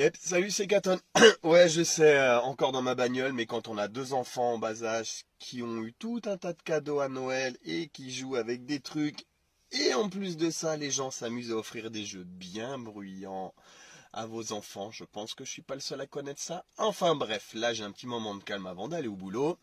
Yep, salut, c'est Katon. Ouais, je sais, encore dans ma bagnole, mais quand on a deux enfants en bas âge qui ont eu tout un tas de cadeaux à Noël et qui jouent avec des trucs, et en plus de ça, les gens s'amusent à offrir des jeux bien bruyants à vos enfants, je pense que je suis pas le seul à connaître ça. Enfin bref, là j'ai un petit moment de calme avant d'aller au boulot.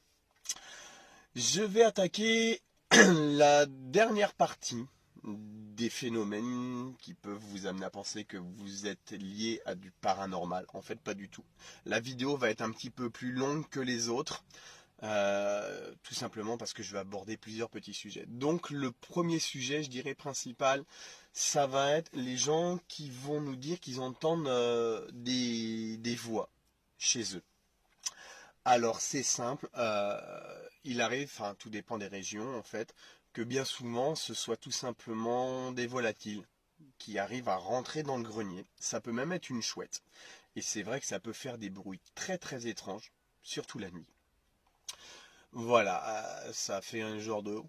Je vais attaquer la dernière partie des phénomènes qui peuvent vous amener à penser que vous êtes lié à du paranormal. En fait, pas du tout. La vidéo va être un petit peu plus longue que les autres, tout simplement parce que je vais aborder plusieurs petits sujets. Donc, le premier sujet, je dirais principal, ça va être les gens qui vont nous dire qu'ils entendent des voix chez eux. Alors c'est simple, il arrive, enfin tout dépend des régions en fait, que bien souvent ce soit tout simplement des volatiles qui arrivent à rentrer dans le grenier. Ça peut même être une chouette. Et c'est vrai que ça peut faire des bruits très très étranges, surtout la nuit. Voilà, ça fait un genre de...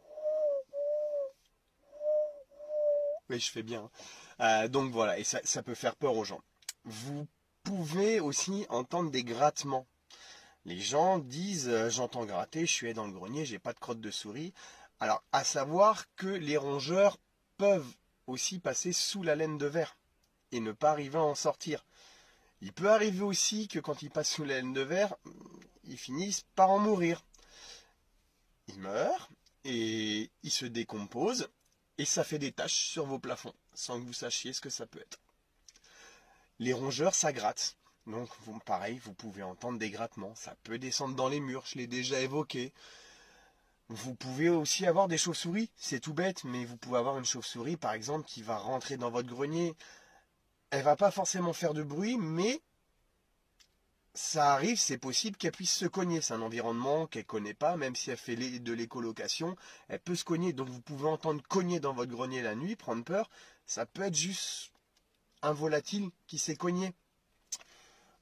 Oui, je fais bien, hein. Donc voilà, et ça peut faire peur aux gens. Vous pouvez aussi entendre des grattements. Les gens disent j'entends gratter, je suis allé dans le grenier, j'ai pas de crotte de souris. Alors, à savoir que les rongeurs peuvent aussi passer sous la laine de verre et ne pas arriver à en sortir. Il peut arriver aussi que quand ils passent sous la laine de verre, ils finissent par en mourir. Ils meurent et ils se décomposent et ça fait des taches sur vos plafonds sans que vous sachiez ce que ça peut être. Les rongeurs, ça gratte. Donc, pareil, vous pouvez entendre des grattements. Ça peut descendre dans les murs, je l'ai déjà évoqué. Vous pouvez aussi avoir des chauves-souris, c'est tout bête, mais vous pouvez avoir une chauve-souris par exemple qui va rentrer dans votre grenier. Elle va pas forcément faire de bruit, mais ça arrive, c'est possible qu'elle puisse se cogner. C'est un environnement qu'elle connaît pas, même si elle fait de l'écolocation, elle peut se cogner. Donc vous pouvez entendre cogner dans votre grenier la nuit, prendre peur. Ça peut être juste un volatile qui s'est cogné.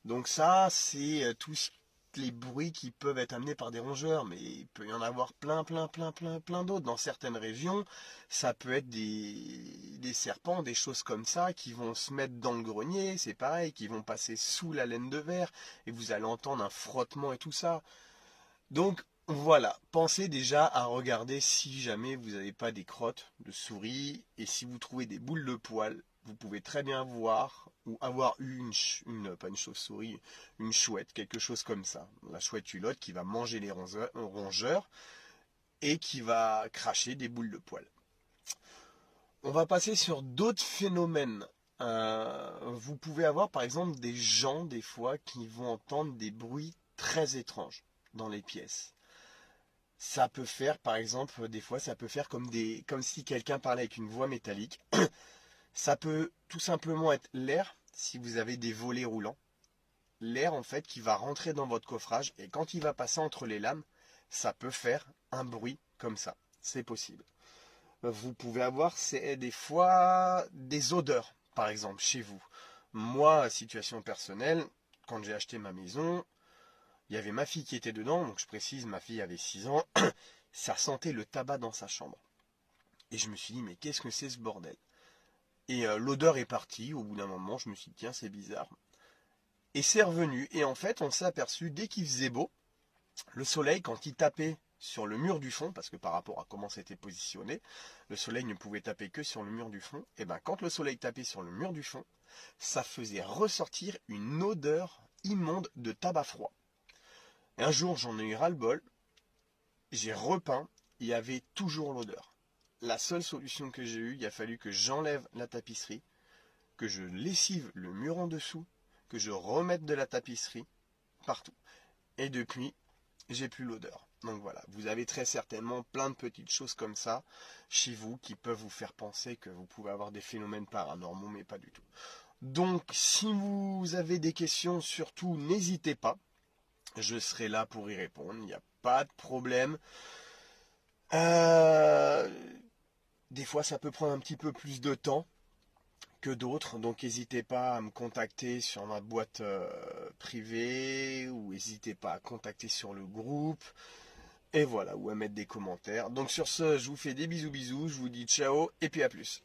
Donc ça, c'est tous les bruits qui peuvent être amenés par des rongeurs, mais il peut y en avoir plein d'autres. Dans certaines régions, ça peut être des serpents, des choses comme ça, qui vont se mettre dans le grenier, c'est pareil, qui vont passer sous la laine de verre, et vous allez entendre un frottement et tout ça. Donc voilà, pensez déjà à regarder si jamais vous n'avez pas des crottes de souris et si vous trouvez des boules de poils, vous pouvez très bien voir ou avoir eu pas une chauve-souris, une chouette, quelque chose comme ça. La chouette hulotte qui va manger les rongeurs et qui va cracher des boules de poils. On va passer sur d'autres phénomènes. Vous pouvez avoir par exemple des gens des fois qui vont entendre des bruits très étranges dans les pièces. Ça peut faire, par exemple, des fois, ça peut faire comme si quelqu'un parlait avec une voix métallique. Ça peut tout simplement être l'air, si vous avez des volets roulants. L'air, en fait, qui va rentrer dans votre coffrage et quand il va passer entre les lames, ça peut faire un bruit comme ça. C'est possible. Vous pouvez avoir des fois des odeurs, par exemple, chez vous. Moi, situation personnelle, quand j'ai acheté ma maison, il y avait ma fille qui était dedans, donc je précise, ma fille avait 6 ans. Ça sentait le tabac dans sa chambre. Et je me suis dit, mais qu'est-ce que c'est ce bordel? Et l'odeur est partie, au bout d'un moment, je me suis dit, tiens, c'est bizarre. Et c'est revenu, et en fait, on s'est aperçu, dès qu'il faisait beau, le soleil, quand il tapait sur le mur du fond, parce que par rapport à comment c'était positionné, le soleil ne pouvait taper que sur le mur du fond, et bien quand le soleil tapait sur le mur du fond, ça faisait ressortir une odeur immonde de tabac froid. Et un jour, j'en ai eu ras-le-bol, j'ai repeint, il y avait toujours l'odeur. La seule solution que j'ai eue, il a fallu que j'enlève la tapisserie, que je lessive le mur en dessous, que je remette de la tapisserie partout. Et depuis, j'ai plus l'odeur. Donc voilà, vous avez très certainement plein de petites choses comme ça chez vous qui peuvent vous faire penser que vous pouvez avoir des phénomènes paranormaux, mais pas du tout. Donc si vous avez des questions, surtout n'hésitez pas. Je serai là pour y répondre, il n'y a pas de problème. Euh, des fois, ça peut prendre un petit peu plus de temps que d'autres, donc n'hésitez pas à me contacter sur ma boîte privée ou n'hésitez pas à contacter sur le groupe et voilà, ou à mettre des commentaires. Donc sur ce, je vous fais des bisous, je vous dis ciao et puis à plus.